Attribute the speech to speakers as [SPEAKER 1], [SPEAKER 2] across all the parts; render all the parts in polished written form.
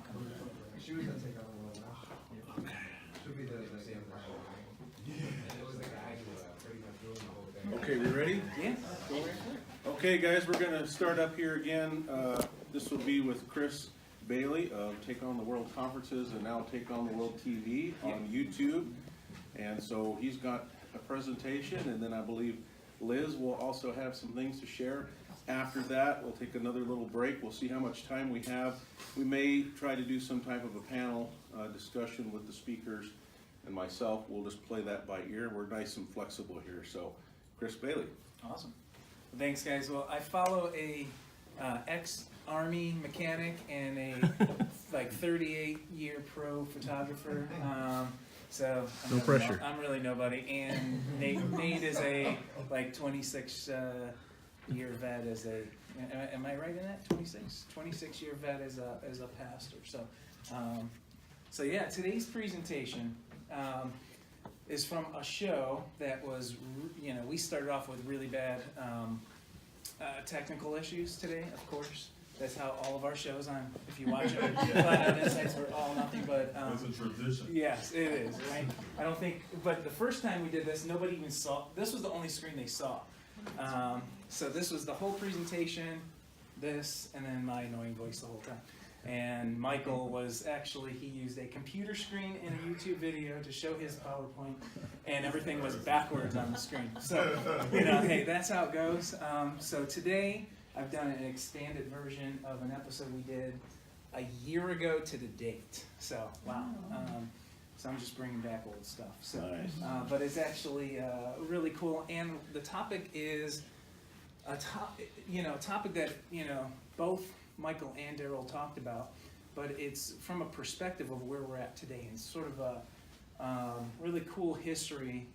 [SPEAKER 1] come.
[SPEAKER 2] She was gonna take on the world now. She'll be the same person. It was the guy who pretty much ruined the whole thing.
[SPEAKER 3] Okay, we ready?
[SPEAKER 1] Yeah.
[SPEAKER 3] Okay, guys, we're going to start up here again. This will be with Chris Bailey of Take on the World Conferences and now Take on the World TV on YouTube. And so he's got a presentation, and then I believe Liz will also have some things to share. After that, we'll take another little break. We'll see how much time we have. We may try to do some type of a panel discussion with the speakers and myself. We'll just play that by ear. We're nice and flexible here. So, Chris Bailey.
[SPEAKER 1] Awesome. Well, thanks, guys. Well, I follow a ex-Army mechanic and a like 38-year pro photographer. So
[SPEAKER 4] No pressure.
[SPEAKER 1] I'm really nobody. And Nate is a like 26 year vet as a. Am I right in that? 26 year vet as a pastor. So yeah, today's presentation is from a show that was, we started off with really bad technical issues today, of course. That's how all of our shows on, if you watch them, Flat Out Insights were all nothing but...
[SPEAKER 5] It's a tradition.
[SPEAKER 1] Yes, it is, right? I don't think, but the first time we did this, nobody even saw, this was the only screen they saw. So this was the whole presentation, this, and then my annoying voice the whole time. And Michael was actually, he used a computer screen in a YouTube video to show his PowerPoint, and everything was backwards on the screen. So, hey, that's how it goes. So today, I've done an expanded version of an episode we did a year ago to the date. So, wow. So I'm just bringing back old stuff. So,
[SPEAKER 3] Nice.
[SPEAKER 1] but it's actually really cool. And the topic is a topic that, both Michael and Daryl talked about, but it's from a perspective of where we're at today and sort of a really cool history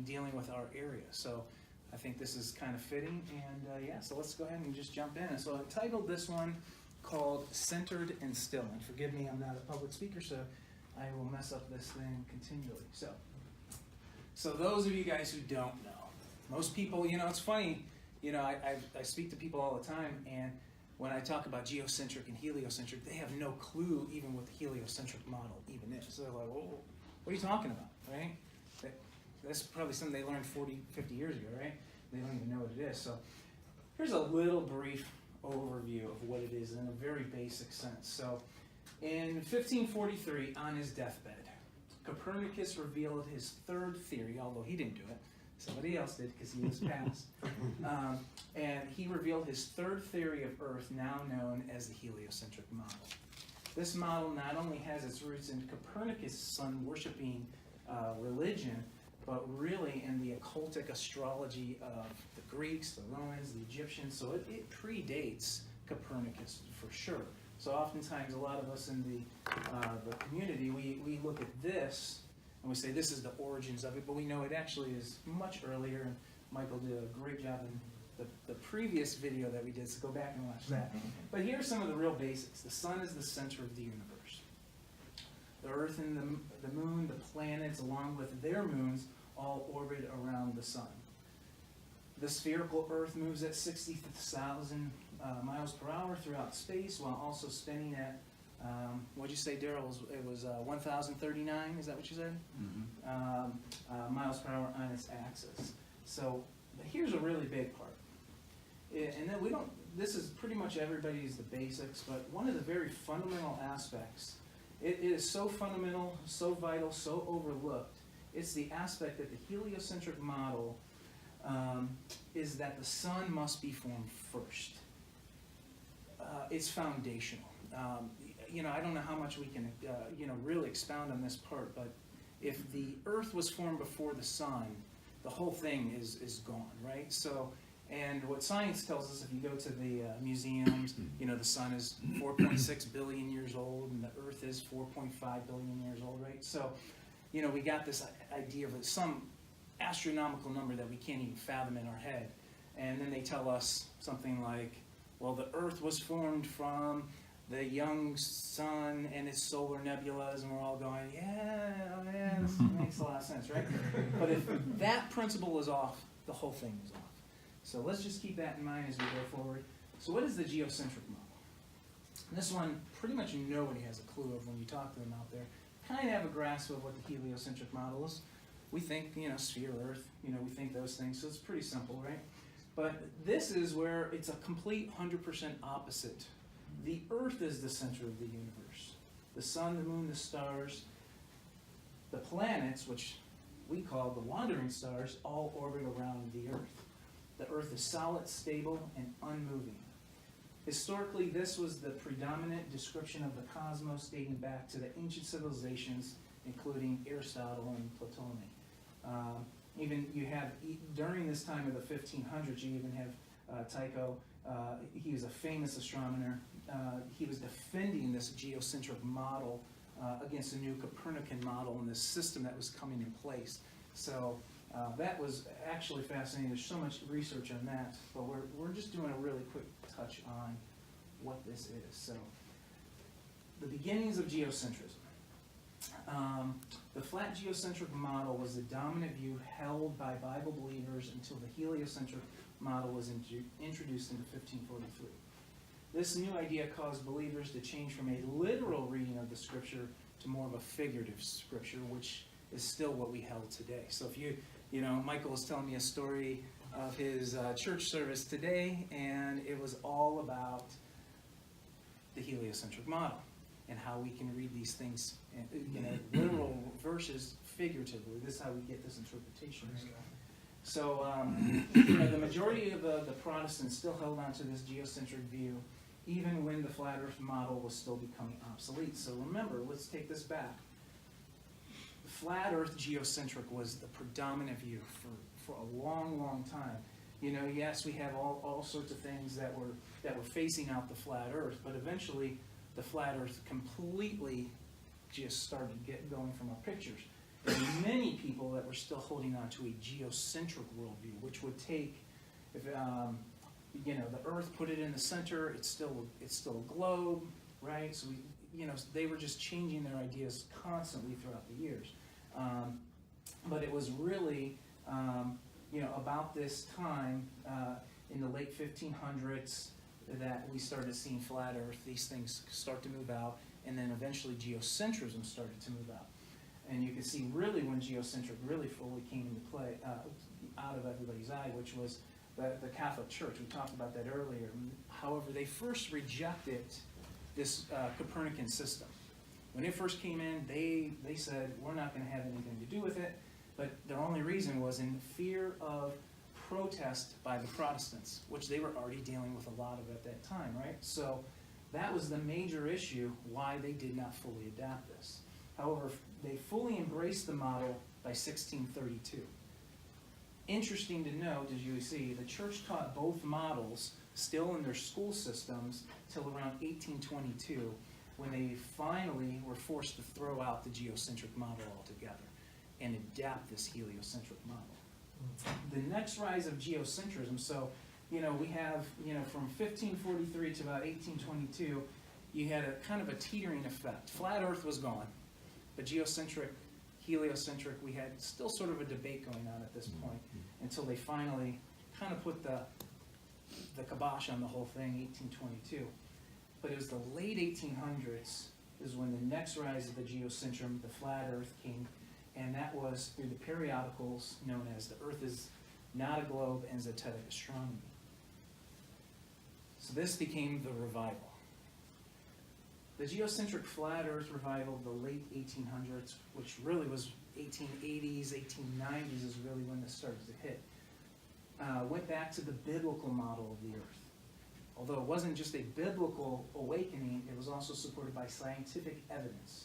[SPEAKER 1] dealing with our area. So I think this is kind of fitting, and yeah, so let's go ahead and just jump in. And so I titled this one called Centered and Still, and forgive me, I'm not a public speaker, so I will mess up this thing continually. So those of you guys who don't know, most people, it's funny, I speak to people all the time, and when I talk about geocentric and heliocentric, they have no clue even what the heliocentric model even is. So they're like, well, what are you talking about, right? That's probably something they learned 40, 50 years ago, right? They don't even know what it is. So here's a little brief overview of what it is in a very basic sense. So in 1543, on his deathbed, Copernicus revealed his third theory, although he didn't do it. Somebody else did because he was passed. And he revealed his third theory of Earth, now known as the heliocentric model. This model not only has its roots in Copernicus' sun-worshipping religion, but really in the occultic astrology of the Greeks, the Romans, the Egyptians. So it predates Copernicus for sure. So oftentimes a lot of us in the community, we look at this and we say this is the origins of it, but we know it actually is much earlier. And Michael did a great job in the previous video that we did, so go back and watch that. But here's some of the real basics. The sun is the center of the universe. The Earth and the moon, the planets, along with their moons, all orbit around the sun. The spherical Earth moves at 60,000 miles per hour throughout space, while also spinning at, what'd you say, Daryl? It was 1,039, is that what you said? Mm-hmm. Miles per hour on its axis. So here's a really big part. And then this is pretty much everybody's the basics, but one of the very fundamental aspects, it is so fundamental, so vital, so overlooked. It's the aspect that the heliocentric model is that the sun must be formed first. It's foundational. I don't know how much we can, really expound on this part, but if the Earth was formed before the sun, the whole thing is gone, right? So, and what science tells us, if you go to the museums, the sun is 4.6 billion years old, and the Earth is 4.5 billion years old, right? So, we got this idea of some astronomical number that we can't even fathom in our head. And then they tell us something like, well, the Earth was formed from the young sun and its solar nebulas, and we're all going, yeah, this makes a lot of sense, right? But if that principle is off, the whole thing is off. So let's just keep that in mind as we go forward. So what is the geocentric model? And this one, pretty much nobody has a clue of when you talk to them out there. Kind of have a grasp of what the heliocentric model is. We think, sphere Earth, we think those things, so it's pretty simple, right? But this is where it's a complete 100% opposite. The Earth is the center of the universe. The sun, the moon, the stars, the planets, which we call the wandering stars, all orbit around the Earth. The Earth is solid, stable, and unmoving. Historically, this was the predominant description of the cosmos dating back to the ancient civilizations, including Aristotle and Ptolemy. Even you have, during this time of the 1500s, you even have Tycho. He was a famous astronomer. He was defending this geocentric model against a new Copernican model and this system that was coming in place. So that was actually fascinating. There's so much research on that, but we're just doing a really quick touch on what this is. So the beginnings of geocentrism. The flat geocentric model was the dominant view held by Bible believers until the heliocentric model was introduced in 1543. This new idea caused believers to change from a literal reading of the scripture to more of a figurative scripture, which is still what we held today. So if Michael was telling me a story of his church service today, and it was all about the heliocentric model and how we can read these things, literal verses figuratively. This is how we get this interpretation. So the majority of the Protestants still held on to this geocentric view, even when the flat earth model was still becoming obsolete. So remember, let's take this back. The flat earth geocentric was the predominant view for a long, long time. Yes, we have all sorts of things that were facing out the flat earth, but eventually the flat earth completely just started going from our pictures. There were many people that were still holding on to a geocentric worldview, which would take, if the Earth, put it in the center, it's still a globe, right? So they were just changing their ideas constantly throughout the years. But it was really, about this time in the late 1500s that we started seeing flat Earth. These things start to move out, and then eventually geocentrism started to move out. And you can see really when geocentric really fully came into play out of everybody's eye, which was the Catholic Church. We talked about that earlier. However, they first rejected this Copernican system. When it first came in, they said, we're not going to have anything to do with it. But their only reason was in fear of protest by the Protestants, which they were already dealing with a lot of at that time, right? So that was the major issue why they did not fully adapt this. However, they fully embraced the model by 1632. Interesting to note, as you see, the church taught both models still in their school systems till around 1822, when they finally were forced to throw out the geocentric model altogether and adapt this heliocentric model. The next rise of geocentrism, so we have from 1543 to about 1822, you had a kind of a teetering effect. Flat Earth was gone, but geocentric, heliocentric, we had still sort of a debate going on at this point until they finally kind of put the kibosh on the whole thing, 1822. But it was the late 1800s is when the next rise of the geocentrism, the flat Earth, came, and that was through the periodicals known as The Earth is Not a Globe and Zetetic Astronomy. So this became the revival. The geocentric flat Earth revival of the late 1800s, which really was 1880s, 1890s is really when this started to hit, went back to the biblical model of the Earth. Although it wasn't just a biblical awakening, it was also supported by scientific evidence.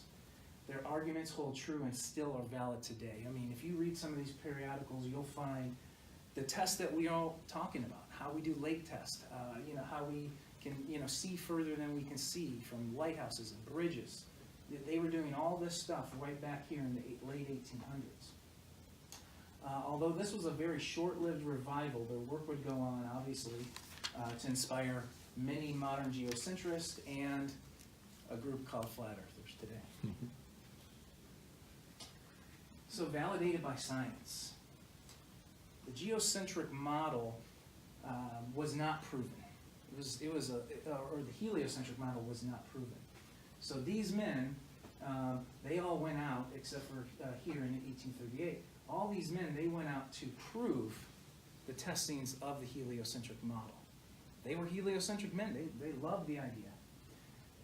[SPEAKER 1] Their arguments hold true and still are valid today. I mean, if you read some of these periodicals, you'll find the tests that we are all talking about, how we do lake tests, how we can see further than we can see from lighthouses and bridges. They were doing all this stuff right back here in the late 1800s. Although this was a very short-lived revival, their work would go on, obviously, to inspire many modern geocentrists and a group called Flat Earthers today. So validated by science. The geocentric model was not proven. or the heliocentric model was not proven. So these men, they all went out, except for here in 1838. All these men, they went out to prove the testings of the heliocentric model. They were heliocentric men. They loved the idea.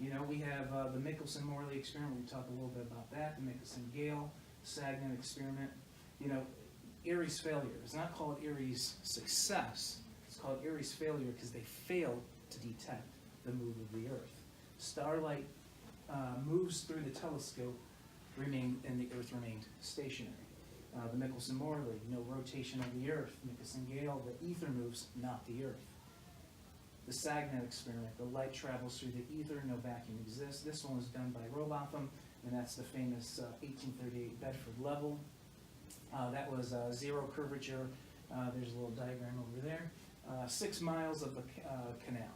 [SPEAKER 1] You know, we have the Michelson-Morley experiment. We talked a little bit about that. The Michelson-Gale, Sagnan experiment. You know, Airy's failure. It's not called Airy's success. It's called Airy's failure because they failed to detect the move of the Earth. Starlight moves through the telescope, and the Earth remained stationary. The Michelson-Morley, no rotation of the Earth. Michelson-Gale, the ether moves, not the Earth. The Sagnan experiment, the light travels through the ether, no vacuum exists. This one was done by Robotham, and that's the famous 1838 Bedford level. That was zero curvature. There's a little diagram over there. 6 miles of the canal.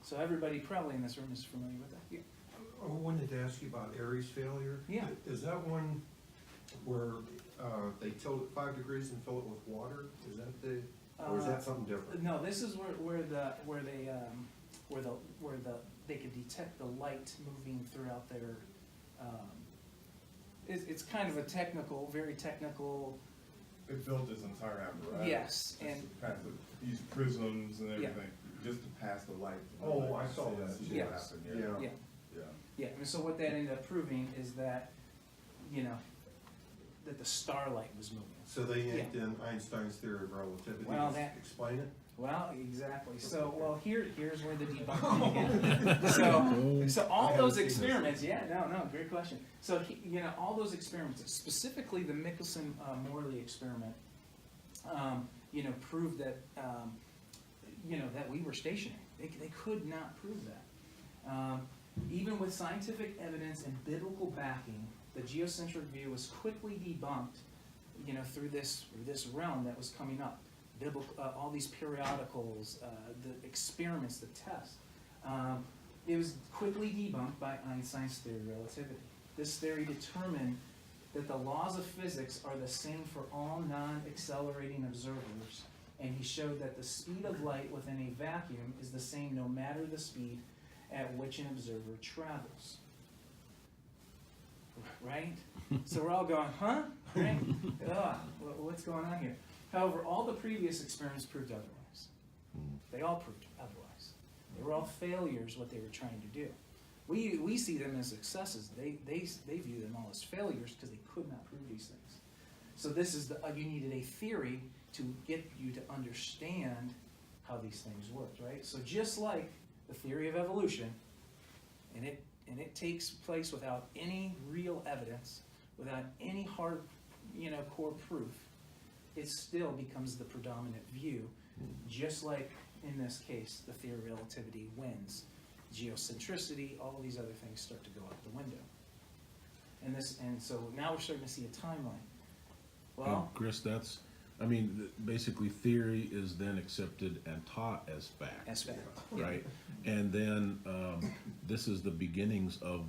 [SPEAKER 1] So everybody probably in this room is familiar with that. Yeah.
[SPEAKER 4] I wanted to ask you about Airy's failure.
[SPEAKER 1] Yeah.
[SPEAKER 4] Is that one where they tilt it 5 degrees and fill it with water? Is that the, or is that something different?
[SPEAKER 1] No, this is where they could detect the light moving throughout their. It's kind of a technical, very technical.
[SPEAKER 5] It built this entire apparatus.
[SPEAKER 1] Yes,
[SPEAKER 5] just
[SPEAKER 1] and
[SPEAKER 5] to pass these prisms and everything, just to pass the light.
[SPEAKER 4] Oh, I saw that.
[SPEAKER 5] See
[SPEAKER 1] Yes.
[SPEAKER 5] what happened,
[SPEAKER 4] Yeah.
[SPEAKER 1] yeah, yeah. And so what that ended up proving is that, you know, that the starlight was moving.
[SPEAKER 4] So they yanked in Einstein's theory of relativity
[SPEAKER 1] Well,
[SPEAKER 4] to explain it?
[SPEAKER 1] Well, exactly. So, well, here's where the debunking begins. So all those experiments, yeah, no, great question. So, you know, all those experiments, specifically the Michelson-Morley experiment, you know, proved that, you know, that we were stationary. They could not prove that. Even with scientific evidence and biblical backing, the geocentric view was quickly debunked, you know, through this realm that was coming up. All these periodicals, the experiments, the tests. It was quickly debunked by Einstein's theory of relativity. This theory determined that the laws of physics are the same for all non-accelerating observers, and he showed that the speed of light within a vacuum is the same no matter the speed at which an observer travels. Right? So we're all going, huh? Right? What's going on here? However, all the previous experiments proved otherwise. They all proved otherwise. They were all failures, what they were trying to do. We see them as successes. They view them all as failures because they could not prove these things. So this is you needed a theory to get you to understand how these things worked, right? So just like the theory of evolution, and it takes place without any real evidence, without any hard, you know, core proof, it still becomes the predominant view, just like in this case, the theory of relativity wins. Geocentricity, all these other things start to go out the window. And so now we're starting to see a timeline. Well,
[SPEAKER 3] And Chris, basically theory is then accepted and taught as fact.
[SPEAKER 1] as fact.
[SPEAKER 3] Right? And then this is the beginnings of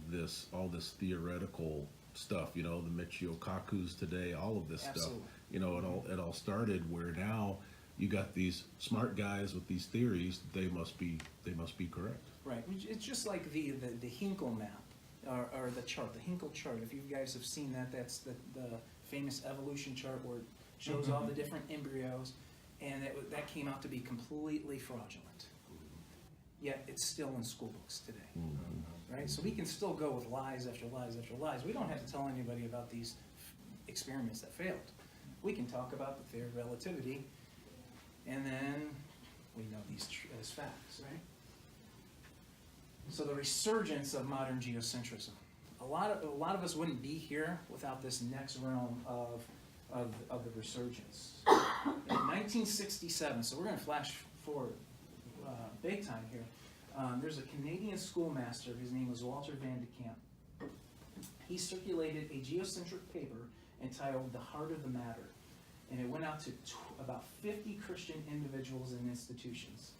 [SPEAKER 3] all this theoretical stuff, you know, the Michio Kakus today, all of this
[SPEAKER 1] Absolutely.
[SPEAKER 3] stuff. You know, it all started where now you got these smart guys with these theories, they must be correct.
[SPEAKER 1] Right. It's just like the Hinkle map, or the chart, the Hinkle chart. If you guys have seen that, that's the famous evolution chart where it shows all the different embryos, and that came out to be completely fraudulent. Yet it's still in school books today. Right? So we can still go with lies after lies after lies. We don't have to tell anybody about these experiments that failed. We can talk about the theory of relativity, and then we know these as facts, right? So the resurgence of modern geocentrism. A lot of us wouldn't be here without this next realm of the resurgence. In 1967, so we're going to flash forward big time here. There's a Canadian schoolmaster, his name was Walter Van de Kamp. He circulated a geocentric paper entitled The Heart of the Matter, and it went out to about 50 Christian individuals and institutions.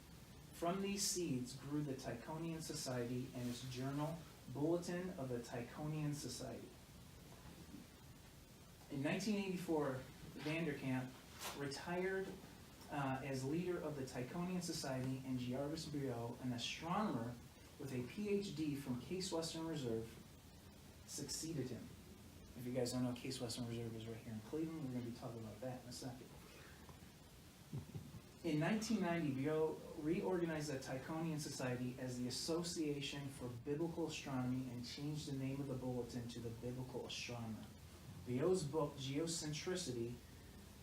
[SPEAKER 1] From these seeds grew the Tychonian Society and its journal, Bulletin of the Tychonian Society. In 1984, Van der Kamp retired as leader of the Tychonian Society, and Jarvis Briot, an astronomer with a PhD from Case Western Reserve, succeeded him. If you guys don't know, Case Western Reserve is right here in Cleveland. We're going to be talking about that in a second. In 1990, Briot reorganized the Tychonian Society as the Association for Biblical Astronomy and changed the name of the bulletin to the Biblical Astronomer. Briot's book, Geocentricity,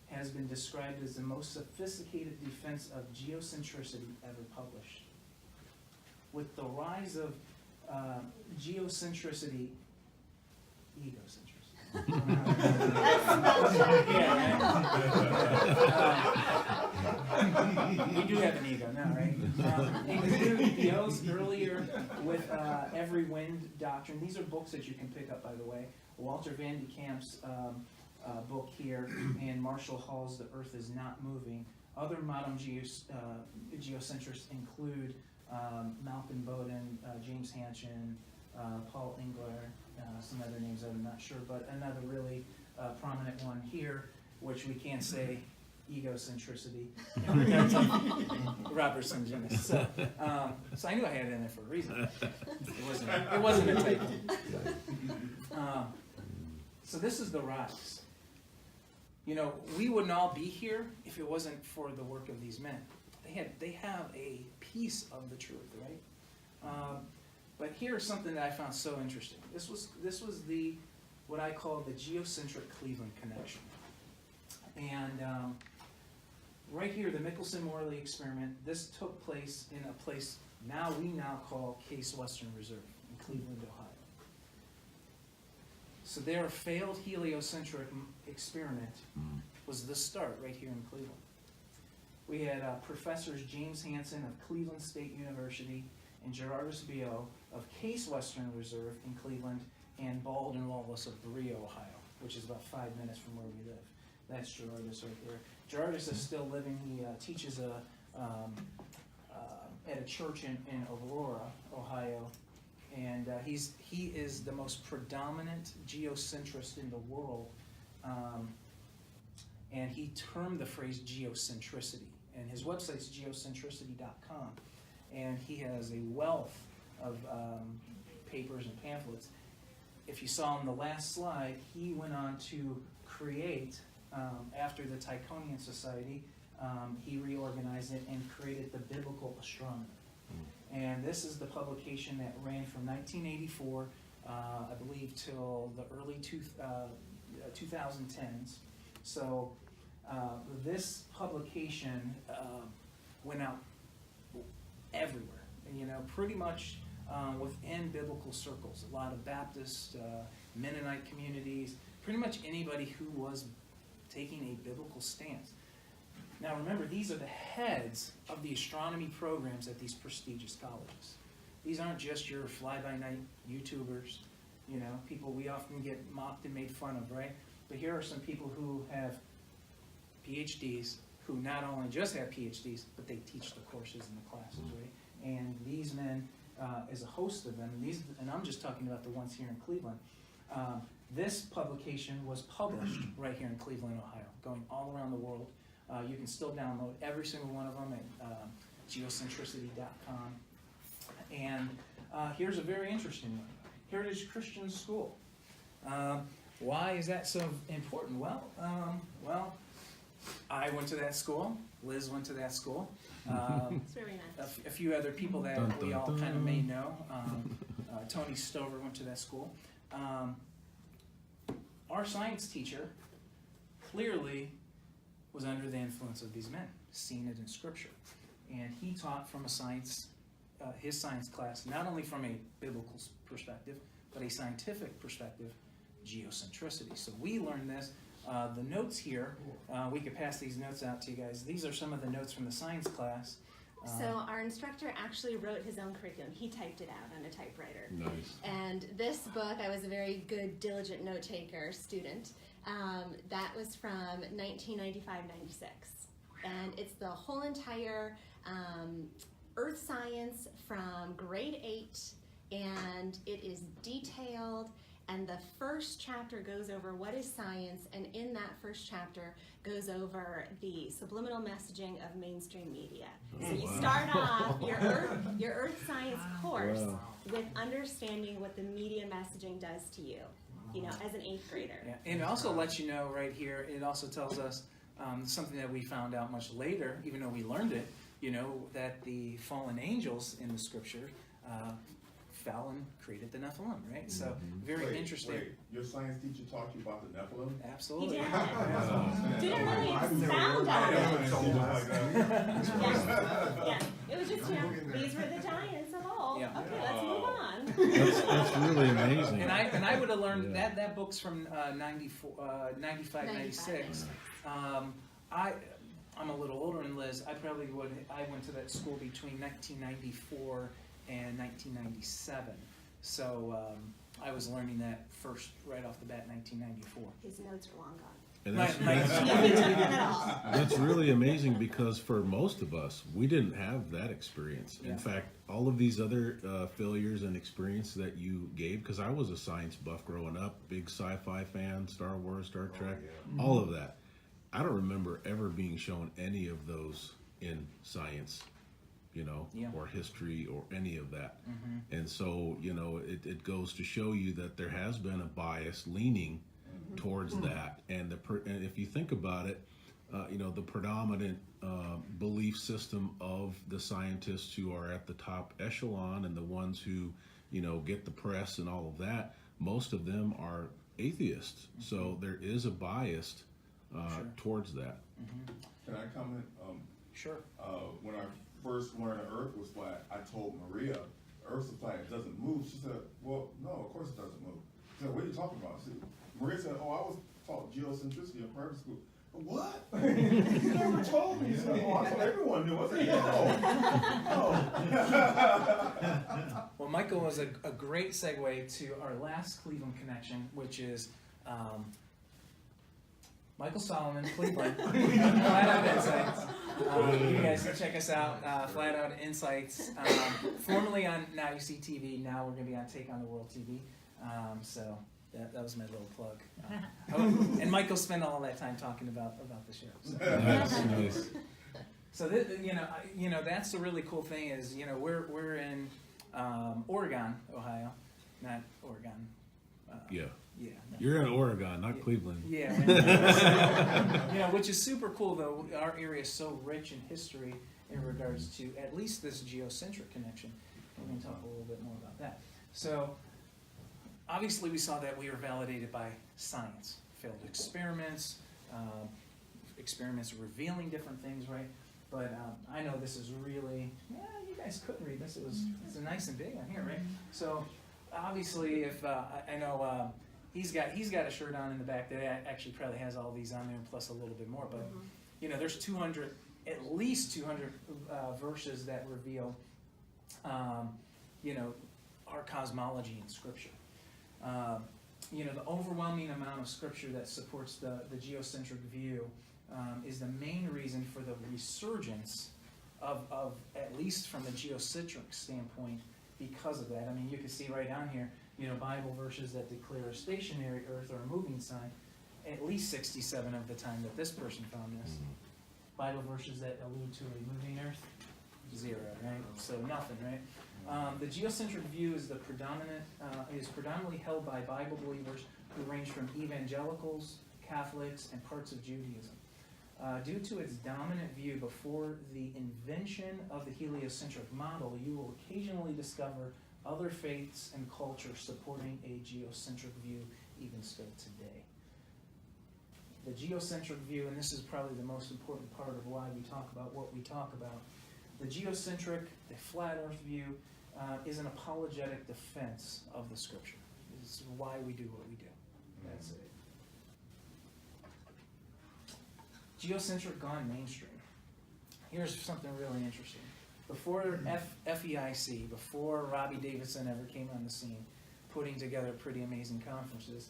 [SPEAKER 1] has been described as the most sophisticated defense of geocentricity ever published. With the rise of geocentricity, egocentricity. We do have an ego now, right? Including Briot's earlier with Every Wind Doctrine. These are books that you can pick up, by the way. Walter Van de Kamp's book here, and Marshall Hall's The Earth is Not Moving. Other modern geocentrists include Malcolm Bowden, James Hanchen, Paul Engler, some other names I'm not sure, but another really prominent one here, which we can't say egocentricity, Robertson Jennings. So I knew I had it in there for a reason. It wasn't a typo. So this is the rise. You know, we wouldn't all be here if it wasn't for the work of these men. They have a piece of the truth, right? But here's something that I found so interesting. This was the what I call the geocentric Cleveland connection. And right here, the Michelson-Morley experiment. This took place in a place we now call Case Western Reserve in Cleveland, Ohio. So their failed heliocentric experiment was the start right here in Cleveland. We had professors James Hansen of Cleveland State University and Jarvis Briot of Case Western Reserve in Cleveland, and Bald and Wallace of Berea, Ohio, which is about 5 minutes from where we live. That's Jarvis right there. Jarvis is still living. He teaches at a church in Aurora, Ohio, and he is the most predominant geocentrist in the world, and he termed the phrase geocentricity. And his website's geocentricity.com, and he has a wealth of papers and pamphlets. If you saw on the last slide, he went on to create, after the Tychonian Society, he reorganized it and created the Biblical Astronomer. And this is the publication that ran from 1984, I believe, till the early 2010s. So this publication went out everywhere, you know, pretty much within biblical circles. A lot of Baptist, Mennonite communities, pretty much anybody who was taking a biblical stance. Now remember, these are the heads of the astronomy programs at these prestigious colleges. These aren't just your fly-by-night YouTubers, you know, people we often get mocked and made fun of, right? But here are some people who have PhDs, who not only just have PhDs, but they teach the courses and the classes, right? And these men, as a host of them, and I'm just talking about the ones here in Cleveland, this publication was published right here in Cleveland, Ohio, going all around the world. You can still download every single one of them at geocentricity.com. And here's a very interesting one. Heritage Christian School. Why is that so important? Well, I went to that school. Liz went to that school.
[SPEAKER 6] It's very nice.
[SPEAKER 1] A few other people that we all kind of may know. Tony Stover went to that school. Our science teacher clearly was under the influence of these men, seen it in Scripture. And he taught from his science class, not only from a biblical perspective, but a scientific perspective, geocentricity. So we learned this. The notes here, we could pass these notes out to you guys. These are some of the notes from the science class.
[SPEAKER 6] So our instructor actually wrote his own curriculum. He typed it out on a typewriter.
[SPEAKER 3] Nice.
[SPEAKER 6] And this book, I was a very good, diligent note-taker student. That was from 1995-96. And it's the whole entire earth science from grade 8, and it is detailed, And the first chapter goes over what is science, and in that first chapter goes over the subliminal messaging of mainstream media. So you start off your Earth Science course with understanding what the media messaging does to you, as an 8th grader.
[SPEAKER 1] Yeah, and it also lets you know right here, it also tells us something that we found out much later, even though we learned it, that the fallen angels in the scripture fell and created the Nephilim, right? So very interesting.
[SPEAKER 5] Wait, your science teacher taught you about the Nephilim?
[SPEAKER 6] He
[SPEAKER 1] Absolutely.
[SPEAKER 6] did.
[SPEAKER 5] Yeah.
[SPEAKER 6] Didn't really expound on it. Yeah, it was just, these were the giants of old.
[SPEAKER 1] Yeah.
[SPEAKER 6] Okay, let's move on.
[SPEAKER 3] That's really amazing.
[SPEAKER 1] And I would have learned that book's from 95, 96. I'm a little older than Liz. I went to that school between 1994 and 1997. So I was learning that first right off the bat, 1994.
[SPEAKER 6] His notes are long gone.
[SPEAKER 3] And
[SPEAKER 1] My-
[SPEAKER 3] that's really amazing, because for most of us, we didn't have that experience.
[SPEAKER 1] Yeah.
[SPEAKER 3] In fact, all of these other failures and experience that you gave, because I was a science buff growing up, big sci-fi fan, Star Wars, Star Trek, all of that. I don't remember ever being shown any of those in science, or history or any of that. And so, it goes to show you that there has been a bias leaning towards that. And and if you think about it, the predominant belief system of the scientists who are at the top echelon and the ones who, get the press and all of that, most of them are atheists. So there is a bias towards that.
[SPEAKER 5] Can I comment?
[SPEAKER 1] Sure.
[SPEAKER 5] When I first learned the Earth was flat, I told Maria, Earth's flat, it doesn't move. She said, well, no, of course it doesn't move. I said, what are you talking about? Maria said, oh, I was taught geocentricity in private school. What? You never told me. She said, oh, I thought everyone knew. I said, no.
[SPEAKER 1] Well, Michael was a great segue to our last Cleveland connection, which is Michael Solomon, Cleveland, Flat Out Insights. You guys can check us out, Flat Out Insights, formerly on NYSTV. Now we're going to be on Take on the World TV. So that was my little plug. And Michael spent all that time talking about the show. So.
[SPEAKER 3] That's nice.
[SPEAKER 1] So that's the really cool thing is we're in Oregon, Ohio, not Oregon.
[SPEAKER 3] Yeah.
[SPEAKER 1] Yeah.
[SPEAKER 3] You're in Oregon, not Cleveland.
[SPEAKER 1] Yeah. Which is super cool though. Our area is so rich in history in regards to at least this geocentric connection. We're going to talk a little bit more about that. So obviously we saw that we were validated by science, failed experiments, experiments revealing different things, right? But I know this is really, you guys couldn't read this. It's nice and big on here, right? So obviously, if I know he's got a shirt on in the back that actually probably has all these on there plus a little bit more. But there's at least 200 verses that reveal our cosmology in Scripture. The overwhelming amount of Scripture that supports the geocentric view is the main reason for the resurgence of at least from the geocentric standpoint. Because of that, I mean, you can see right down here, Bible verses that declare a stationary Earth or a moving sign, at least 67 of the time that this person found this. Bible verses that allude to a moving Earth, 0, right? So nothing, right? The geocentric view is predominantly held by Bible believers who range from evangelicals, Catholics, and parts of Judaism. Due to its dominant view before the invention of the heliocentric model, you will occasionally discover other faiths and cultures supporting a geocentric view even still today. The geocentric view, and this is probably the most important part of why we talk about what we talk about, the geocentric, the flat earth view, is an apologetic defense of the Scripture. This is why we do what we do. That's it. Geocentric gone mainstream. Here's something really interesting. Before FEIC, before Robbie Davidson ever came on the scene, putting together pretty amazing conferences,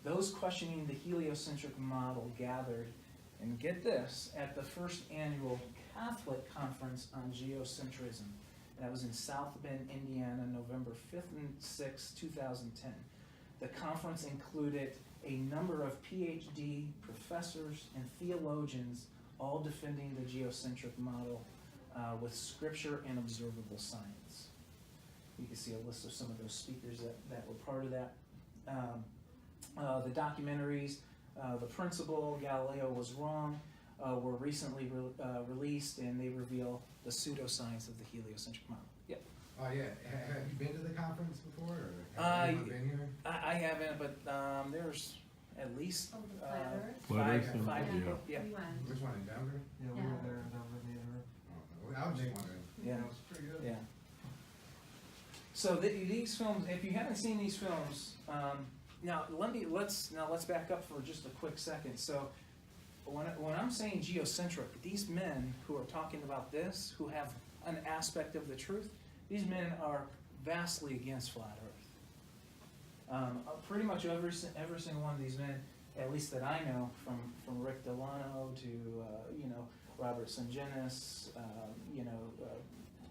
[SPEAKER 1] those questioning the heliocentric model gathered, and get this, at the first annual Catholic Conference on Geocentrism. That was in South Bend, Indiana, November 5th and 6th, 2010. The conference included a number of PhD professors and theologians, all defending the geocentric model with scripture and observable science. You can see a list of some of those speakers that were part of that. The documentaries, The Principle, Galileo Was Wrong, were recently released, and they reveal the pseudoscience of the heliocentric model. Yep.
[SPEAKER 2] Oh, yeah. Have you been to the conference before, or have you been here?
[SPEAKER 1] I haven't, but there's at least
[SPEAKER 7] Oh, the Flat Earth?
[SPEAKER 1] five people. Yeah.
[SPEAKER 7] We went.
[SPEAKER 2] Which one, in Denver?
[SPEAKER 8] Yeah, we were there in Denver, me and her.
[SPEAKER 2] Oh, I was just wondering.
[SPEAKER 1] Yeah.
[SPEAKER 8] It was pretty good.
[SPEAKER 1] Yeah. So these films, if you haven't seen these films, now let's back up for just a quick second. So when I'm saying geocentric, these men who are talking about this, who have an aspect of the truth, these men are vastly against flat Earth. Pretty much every single one of these men, at least that I know, from Rick Delano to Robert Sungenis,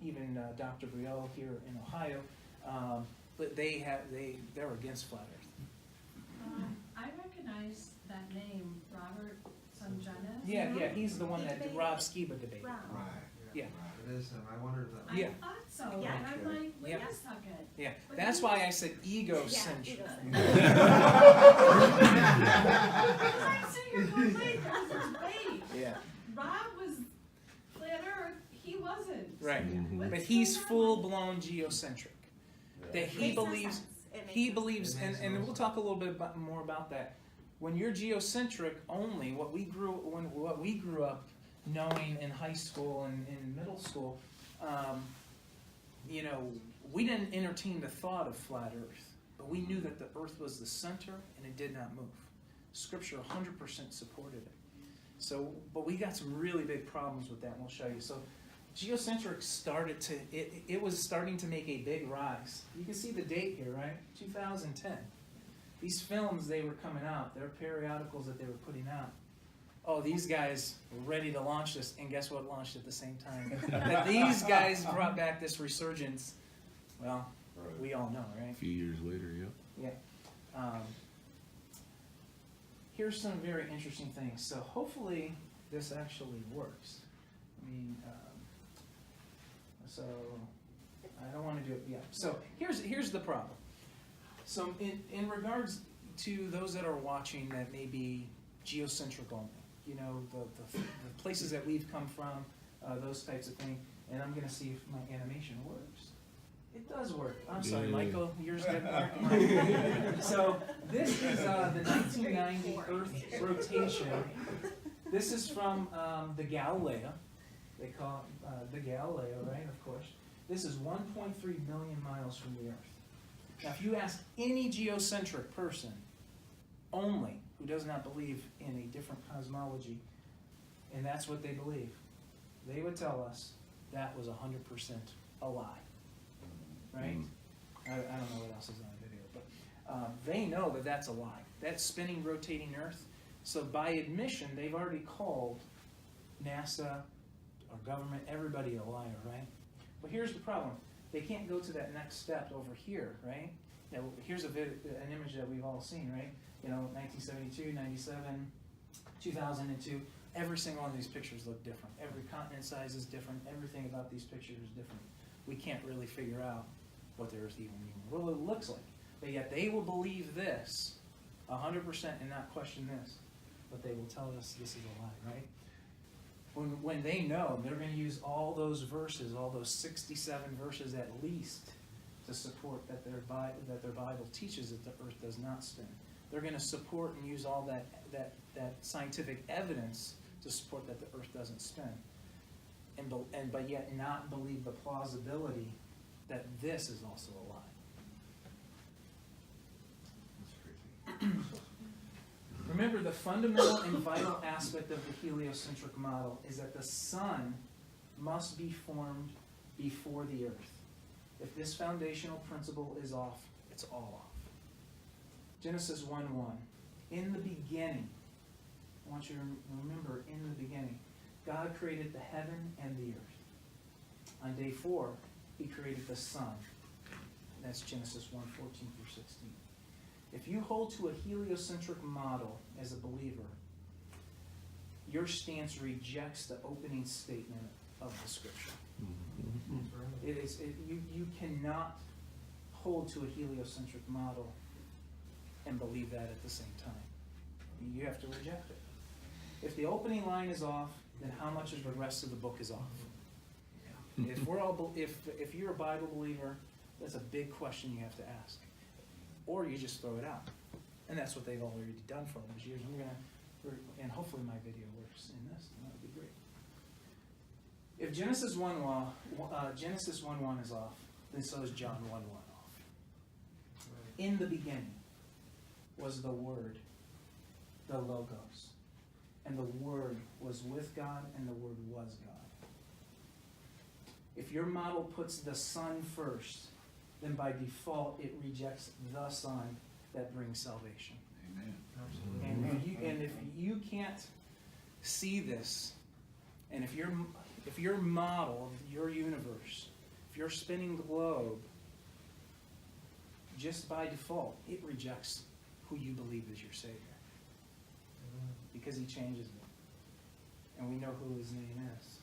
[SPEAKER 1] even Dr. Brielle here in Ohio, but they're against flat Earth.
[SPEAKER 7] I recognize that name, Robert Sungenis.
[SPEAKER 1] Yeah, he's the one that did Rob Skiba debate.
[SPEAKER 6] Rob.
[SPEAKER 8] Right.
[SPEAKER 1] Yeah.
[SPEAKER 8] It is him. I wondered that.
[SPEAKER 1] Yeah.
[SPEAKER 7] I thought so,
[SPEAKER 6] Yeah.
[SPEAKER 7] and I'm like, wait
[SPEAKER 1] Yeah.
[SPEAKER 7] a second.
[SPEAKER 1] Yeah,
[SPEAKER 7] But
[SPEAKER 1] that's
[SPEAKER 7] he-
[SPEAKER 1] why I said egocentric.
[SPEAKER 7] I'm sitting here going, wait, wait.
[SPEAKER 1] Yeah,
[SPEAKER 7] Rob was flat Earth, he wasn't.
[SPEAKER 1] right.
[SPEAKER 7] What's
[SPEAKER 1] But he's
[SPEAKER 7] going on?
[SPEAKER 1] full-blown geocentric. That he
[SPEAKER 6] Makes no
[SPEAKER 1] believes,
[SPEAKER 6] sense. It makes
[SPEAKER 1] he
[SPEAKER 6] no
[SPEAKER 1] believes,
[SPEAKER 8] It
[SPEAKER 1] and,
[SPEAKER 8] makes
[SPEAKER 1] and
[SPEAKER 8] no
[SPEAKER 1] we'll
[SPEAKER 8] sense.
[SPEAKER 1] talk a little bit more about that. When you're geocentric only, what we grew up knowing in high school and in middle school, we didn't entertain the thought of flat Earth, but we knew that the Earth was the center and it did not move. Scripture 100% supported it. So, but we got some really big problems with that, and we'll show you. So, geocentric it was starting to make a big rise. You can see the date here, right? 2010. These films, they were coming out. They're periodicals that they were putting out. Oh, these guys were ready to launch this, and guess what launched at the same time? That these guys brought back this resurgence. Well, we all know, right?
[SPEAKER 3] A few years later, yeah.
[SPEAKER 1] Yeah. Here's some very interesting things. So hopefully this actually works. I mean, so I don't want to do it yet. So here's the problem. So in regards to those that are watching that may be geocentric only, the places that we've come from, those types of things, and I'm going to see if my animation works. It does work. I'm sorry,
[SPEAKER 3] Yay.
[SPEAKER 1] Michael. Yours didn't work. So this is the 1990 Earth rotation. This is from the Galileo. They call it the Galileo, right? Of course. This is 1.3 million miles from the Earth. Now, if you ask any geocentric person only who does not believe in a different cosmology, and that's what they believe, they would tell us that was 100% a lie. Right? I don't know what else is on the video, but they know that that's a lie. That's spinning, rotating Earth. So by admission, they've already called NASA, our government, everybody a liar, right? But here's the problem. They can't go to that next step over here, right? Now, here's an image that we've all seen, right? 1972, 97, 2002. Every single one of these pictures look different. Every continent size is different. Everything about these pictures is different. We can't really figure out what the Earth even means. Well, it looks like. But yet they will believe this 100% and not question this. But they will tell us this is a lie, right? When they know, they're going to use all those verses, all those 67 verses at least, to support that their Bible teaches that the Earth does not spin. They're going to support and use all that scientific evidence to support that the Earth doesn't spin. But yet not believe the plausibility that this is also a lie.
[SPEAKER 8] That's crazy.
[SPEAKER 1] Remember, the fundamental and vital aspect of the heliocentric model is that the sun must be formed before the Earth. If this foundational principle is off, it's all off. Genesis 1:1. In the beginning, I want you to remember, in the beginning, God created the heaven and the earth. On day 4, he created the sun. That's Genesis 1:14 through 16. If you hold to a heliocentric model as a believer, your stance rejects the opening statement of the scripture. You cannot hold to a heliocentric model and believe that at the same time. You have to reject it. If the opening line is off, then how much of the rest of the book is off? If you're a Bible believer, that's a big question you have to ask. Or you just throw it out. And that's what they've already done for all those years. And hopefully my video works in this, and that would be great. If Genesis 1:1 is off, then so is John 1:1 off. In the beginning was the Word, the Logos. And the Word was with God, and the Word was God. If your model puts the Son first, then by default it rejects the Son that brings salvation.
[SPEAKER 8] Amen.
[SPEAKER 1] And if you can't see this, and if your model of your universe, if you're spinning the globe, just by default, it rejects who you believe is your Savior. Because he changes it. And we know who his name is.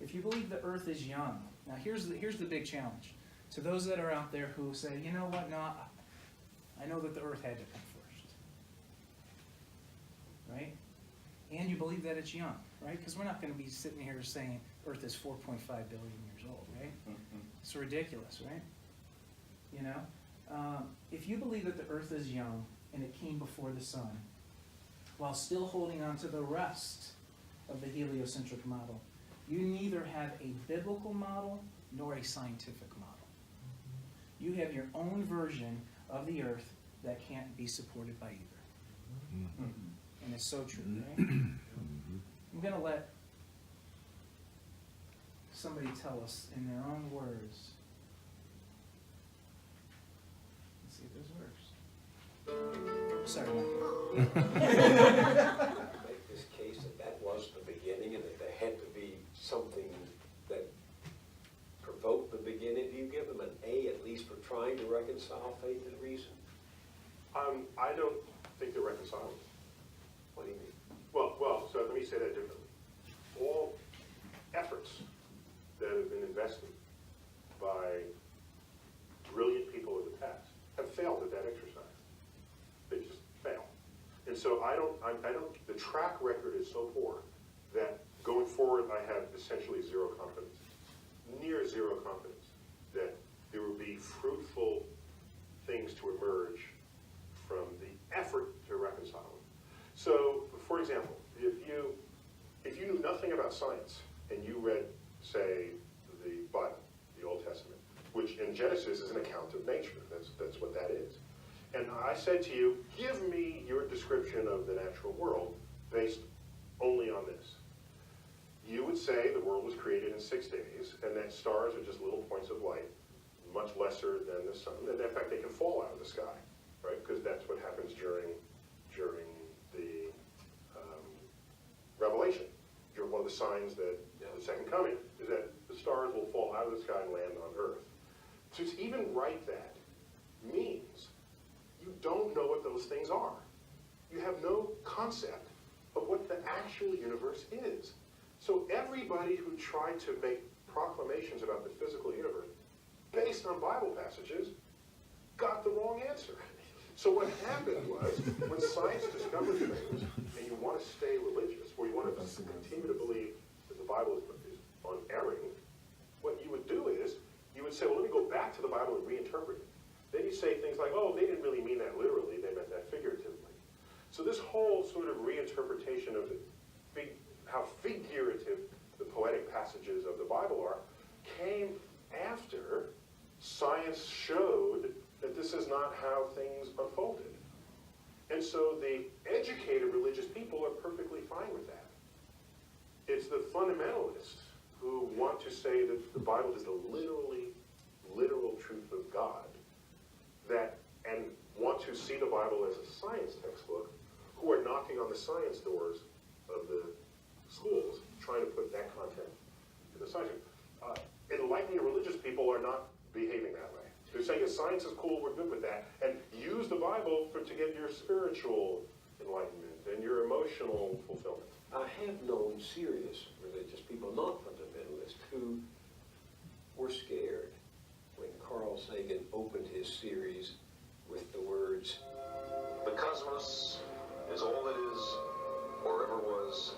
[SPEAKER 1] If you believe the earth is young, now here's the big challenge. To those that are out there who say, you know what, no, I know that the earth had to come first. Right? And you believe that it's young, right? Because we're not going to be sitting here saying earth is 4.5 billion years old, right? It's ridiculous, right? You know? If you believe that the earth is young and it came before the sun, while still holding on to the rest of the heliocentric model, you neither have a biblical model nor a scientific model. You have your own version of the earth that can't be supported by either. And it's so true, right? I'm going to let somebody tell us in their own words. Let's see if this works. Sorry, Mike.
[SPEAKER 9] Make this case that was the beginning and that there had to be something that provoked the beginning. Do you give them an A at least for trying to reconcile faith and reason?
[SPEAKER 10] I don't think they're reconcilable.
[SPEAKER 9] What do you mean?
[SPEAKER 10] Well, so let me say that differently. All efforts that have been invested by brilliant people of the past have failed at that exercise. They just fail. And so the track record is so poor that going forward I have essentially zero confidence, near zero confidence, that there will be fruitful things to emerge from the effort to reconcile them. So, for example, if you knew nothing about science and you read, say, the Bible, the Old Testament, which in Genesis is an account of nature, that's what that is. And I said to you, give me your description of the natural world based only on this. You would say the world was created in 6 days and that stars are just little points of light, much lesser than the sun. And in fact, they can fall out of the sky, right? Because that's what happens during the Revelation. One of the signs that the second coming is that the stars will fall out of the sky and land on earth. So to even write that means you don't know what those things are. You have no concept of what the actual universe is. So everybody who tried to make proclamations about the physical universe based on Bible passages got the wrong answer. So what happened was, when science discovers things, and you want to stay religious, or you want to continue to believe that the Bible is unerring, what you would do is, you would say, well, let me go back to the Bible and reinterpret it. Then you say things like, oh, they didn't really mean that literally, they meant that figuratively. So this whole sort of reinterpretation of how figurative the poetic passages of the Bible are came after science showed that this is not how things unfolded. And so the educated religious people are perfectly fine with that. It's the fundamentalists who want to say that the Bible is the literal truth of God, and want to see the Bible as a science textbook, who are knocking on the science doors of the schools, trying to put that content in the science. Enlightened religious people are not behaving that way. They're saying, yes, science is cool, we're good with that. And use the Bible to get your spiritual enlightenment and your emotional fulfillment.
[SPEAKER 9] I have known serious religious people, not fundamentalists, who were scared when Carl Sagan opened his series with the words,
[SPEAKER 11] "The cosmos is all that is, or ever was,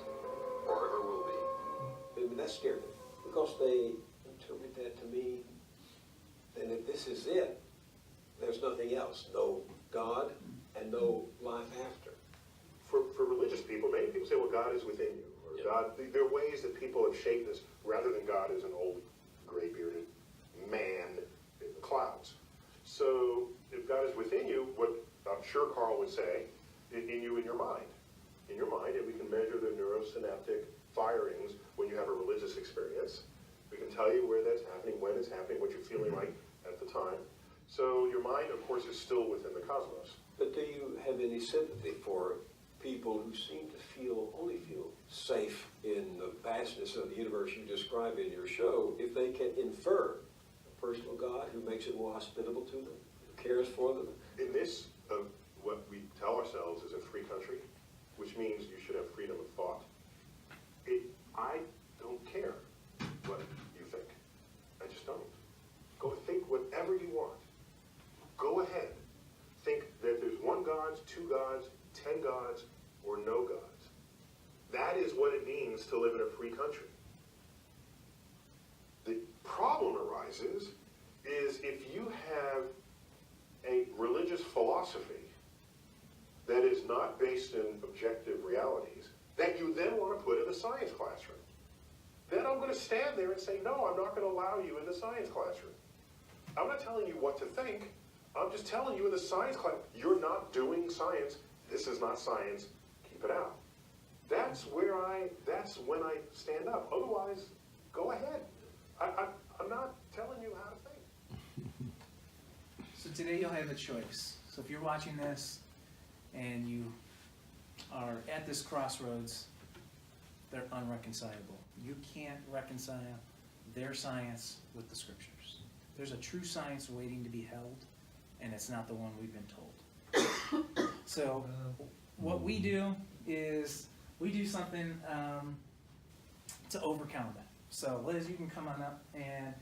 [SPEAKER 11] or ever will be."
[SPEAKER 9] I mean, that scared them, because they interpret that to mean that if this is it, there's nothing else. No God and no life after.
[SPEAKER 10] For religious people, many people say, well, God is within you. Or God, there are ways that people have shaped this, rather than God as an old, gray-bearded man in the clouds. So if God is within you, what I'm sure Carl would say, in you, in your mind. In your mind, and we can measure the neurosynaptic firings when you have a religious experience. We can tell you where that's happening, when it's happening, what you're feeling like at the time. So your mind, of course, is still within the cosmos.
[SPEAKER 9] But do you have any sympathy for people who seem to only feel safe in the vastness of the universe you describe in your show, if they can infer a personal God who makes it more hospitable to them, who cares for them?
[SPEAKER 10] In this, what we tell ourselves is a free country, which means you should have freedom of thought. I don't care what you think. I just don't. Go think whatever you want. Go ahead. Think that there's one God, 2 gods, 10 gods, or no gods. That is what it means to live in a free country. The problem arises is if you have a religious philosophy that is not based in objective realities, that you then want to put in the science classroom. Then I'm going to stand there and say, no, I'm not going to allow you in the science classroom. I'm not telling you what to think. I'm just telling you in the science class, you're not doing science. This is not science. Keep it out. That's when I stand up. Otherwise, go ahead. I'm not telling you how to think.
[SPEAKER 1] So today you'll have a choice. So if you're watching this and you are at this crossroads, they're unreconcilable. You can't reconcile their science with the scriptures. There's a true science waiting to be held, and it's not the one we've been told. So what we do is we do something to overcome that. So Liz, you can come on up, and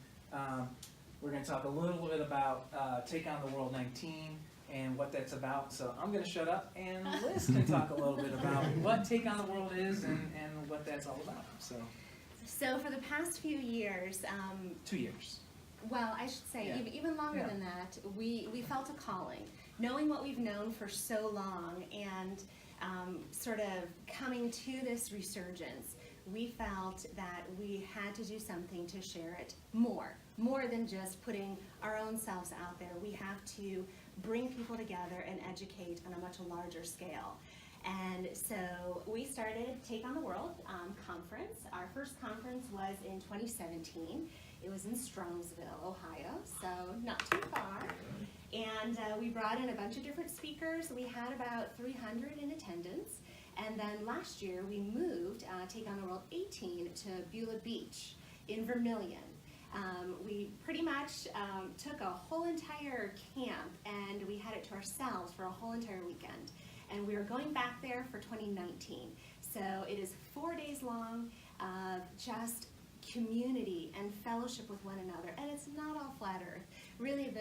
[SPEAKER 1] we're going to talk a little bit about Take on the World 19 and what that's about. So I'm going to shut up, and Liz can talk a little bit about what Take on the World is and what that's all about.
[SPEAKER 6] So for the past few years,
[SPEAKER 1] 2 years.
[SPEAKER 6] Well, I should say,
[SPEAKER 1] Yeah.
[SPEAKER 6] even longer
[SPEAKER 1] Yeah.
[SPEAKER 6] than that, we felt a calling. Knowing what we've known for so long and sort of coming to this resurgence, we felt that we had to do something to share it more than just putting our own selves out there. We have to bring people together and educate on a much larger scale. And so we started Take on the World conference. Our first conference was in 2017. It was in Strongsville, Ohio, so not too far. And we brought in a bunch of different speakers. We had about 300 in attendance. And then last year we moved Take on the World 18 to Beulah Beach in Vermilion. We pretty much took a whole entire camp and we had it to ourselves for a whole entire weekend. And we are going back there for 2019. So it is 4 days long of just community and fellowship with one another. And it's not all flat earth. Really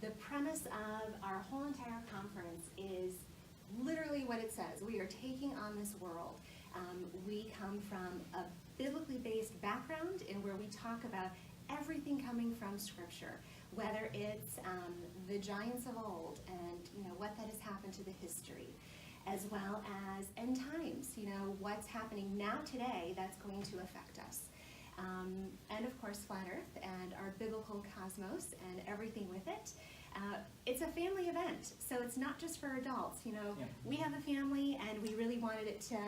[SPEAKER 6] the premise of our whole entire conference is literally what it says. We are taking on this world. We come from a biblically based background in where we talk about everything coming from Scripture, whether it's the giants of old and what that has happened to the history, as well as end times, what's happening now today that's going to affect us. And of course, Flat Earth and our biblical cosmos and everything with it. It's a family event, so it's not just for adults. We have a family, and we really wanted it to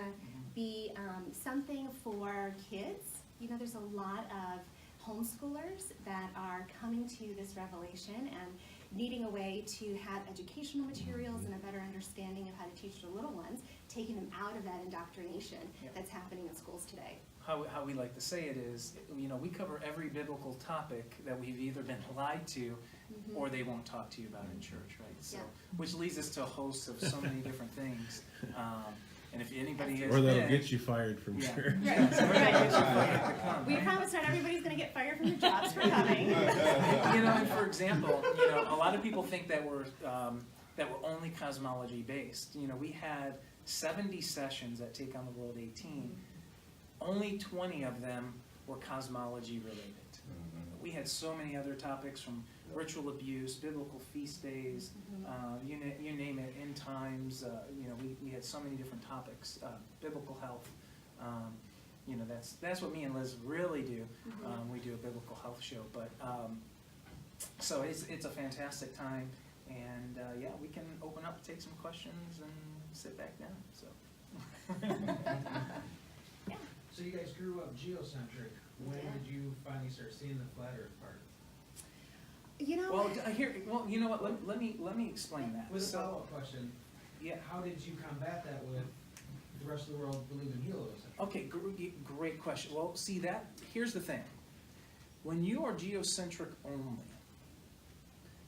[SPEAKER 6] be something for kids. There's a lot of homeschoolers that are coming to this revelation and needing a way to have educational materials and a better understanding of how to teach the little ones, taking them out of that indoctrination that's happening in schools today.
[SPEAKER 1] how we like to say it is, we cover every biblical topic that we've either been lied to or they won't talk to you about in church, right? So,
[SPEAKER 6] Yeah.
[SPEAKER 1] which leads us to a host of so many different things. And if anybody has
[SPEAKER 3] Or that'll
[SPEAKER 1] been,
[SPEAKER 3] get you fired from
[SPEAKER 1] yeah.
[SPEAKER 3] church.
[SPEAKER 1] Yeah, so we're gonna get you fired to come,
[SPEAKER 6] We
[SPEAKER 1] right?
[SPEAKER 6] promise not everybody's going to get fired from their jobs for coming.
[SPEAKER 1] And for example, a lot of people think that we're only cosmology based. We had 70 sessions at Take on the World 18. Only 20 of them were cosmology related. We had so many other topics, from ritual abuse, biblical feast days, you name it, end times. We had so many different topics. Biblical health. That's what me and Liz really do. We do a biblical health show, but so it's a fantastic time, and we can open up, take some questions, and sit back down. So.
[SPEAKER 2] So you guys grew up geocentric. When did you finally start seeing the flat Earth part?
[SPEAKER 1] Well, you know what? Let me explain that.
[SPEAKER 2] With a
[SPEAKER 1] So,
[SPEAKER 2] follow-up question, how did you combat that with the rest of the world believing heliocentric?
[SPEAKER 1] okay, great question. Well, see that. Here's the thing. When you are geocentric only,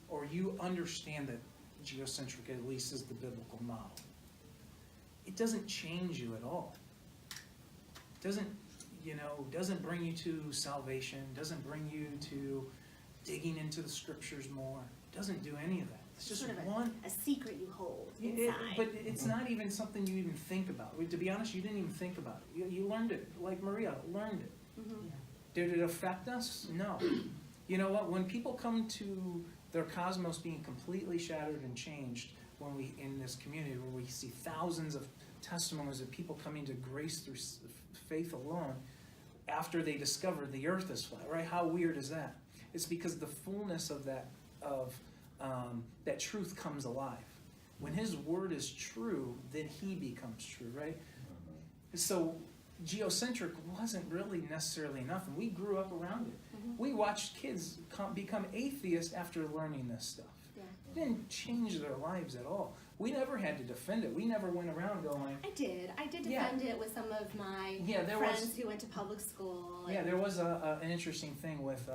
[SPEAKER 1] or you understand that geocentric at least is the biblical model, it doesn't change you at all. Doesn't bring you to salvation, doesn't bring you to digging into the scriptures more, doesn't do any of that. It's just
[SPEAKER 6] sort of
[SPEAKER 1] one.
[SPEAKER 6] a secret you hold inside.
[SPEAKER 1] But it's not even something you even think about. To be honest, you didn't even think about it. You learned it, like Maria learned it. Did it affect us? No. You know what? When people come to their cosmos being completely shattered and changed, when we in this community where we see thousands of testimonies of people coming to grace through faith alone after they discovered the earth is flat, right? How weird is that? It's because the fullness of that truth comes alive. When his word is true, then he becomes true, right? So geocentric wasn't really necessarily enough, and we grew up around it. We watched kids become atheists after learning this stuff. It didn't change their lives at all. We never had to defend it. We never went around going.
[SPEAKER 6] I did defend it with some of my friends who went to public school.
[SPEAKER 1] Yeah, there was an interesting thing with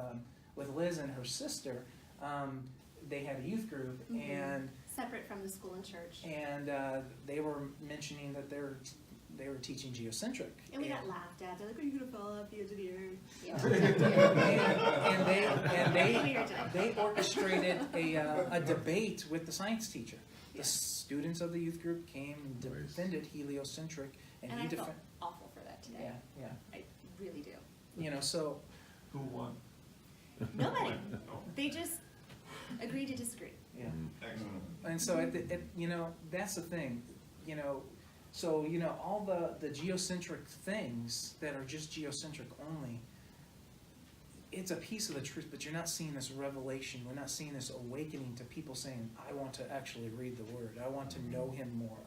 [SPEAKER 1] Liz and her sister. They had a youth group, and
[SPEAKER 6] separate from the school and church.
[SPEAKER 1] And they were mentioning that they were teaching geocentric.
[SPEAKER 6] And we got laughed at. They're like, "Are you gonna fall off the edge of the earth?"
[SPEAKER 1] and they orchestrated a debate with the science teacher. The students of the youth group came and defended heliocentric, and
[SPEAKER 6] I
[SPEAKER 1] he
[SPEAKER 6] felt awful for that today.
[SPEAKER 1] Yeah.
[SPEAKER 6] I really do.
[SPEAKER 1] So.
[SPEAKER 8] Who won?
[SPEAKER 6] Nobody. They just agreed to disagree.
[SPEAKER 1] Yeah. And so that's the thing. So all the geocentric things that are just geocentric only, it's a piece of the truth, but you're not seeing this revelation. We're not seeing this awakening to people saying, I want to actually read the word. I want to know him more.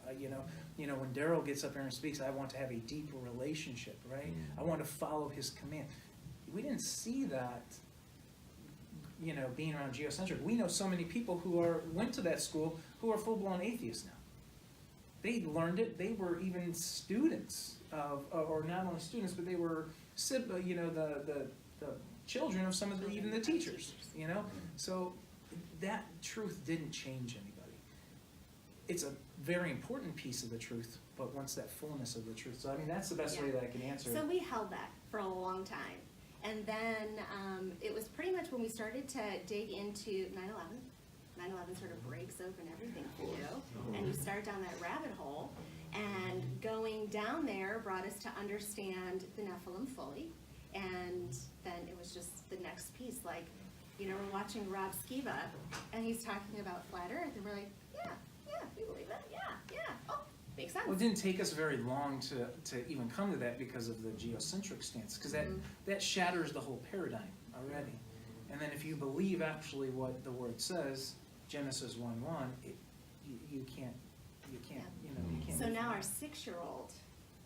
[SPEAKER 1] When Daryl gets up here and speaks, I want to have a deeper relationship, right? I want to follow his command. We didn't see that, being around geocentric. We know so many people who went to that school who are full-blown atheists now. They learned it. They were even students or not only students, but they were, the children of some of even the teachers. So that truth didn't change anybody. It's a very important piece of the truth, but once that fullness of the truth. So that's the best way that I can answer it.
[SPEAKER 6] So we held that for a long time. And then it was pretty much when we started to dig into 9/11. 9/11 sort of breaks open everything for you. And you start down that rabbit hole. And going down there brought us to understand the Nephilim fully. And then it was just the next piece. Like, we're watching Rob Skiba, and he's talking about flat Earth. And we're like, yeah, we believe it. Yeah. Oh, makes sense.
[SPEAKER 1] Well, it didn't take us very long to even come to that because of the geocentric stance, because that shatters the whole paradigm already. And then if you believe actually what the word says, Genesis 1:1, you can't.
[SPEAKER 6] So now our 6-year-old,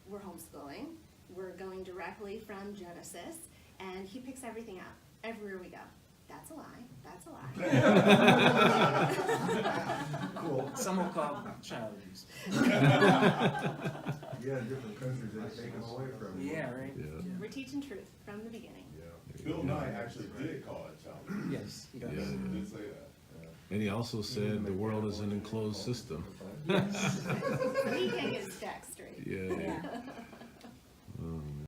[SPEAKER 6] we're homeschooling. We're going directly from Genesis, and he picks everything up everywhere we go. That's a lie. That's a lie.
[SPEAKER 1] Cool. Some will call child abuse.
[SPEAKER 4] Yeah, different countries, they take them away from you.
[SPEAKER 1] Yeah, right.
[SPEAKER 12] Yeah.
[SPEAKER 6] We're teaching truth from the beginning.
[SPEAKER 4] Yeah.
[SPEAKER 5] Bill Nye actually did call it challenge.
[SPEAKER 1] Yes, he does.
[SPEAKER 12] Yeah.
[SPEAKER 5] He did say that.
[SPEAKER 12] And he also said the world is an enclosed system.
[SPEAKER 6] So he can't get his facts straight.
[SPEAKER 12] Yeah.
[SPEAKER 6] Yeah.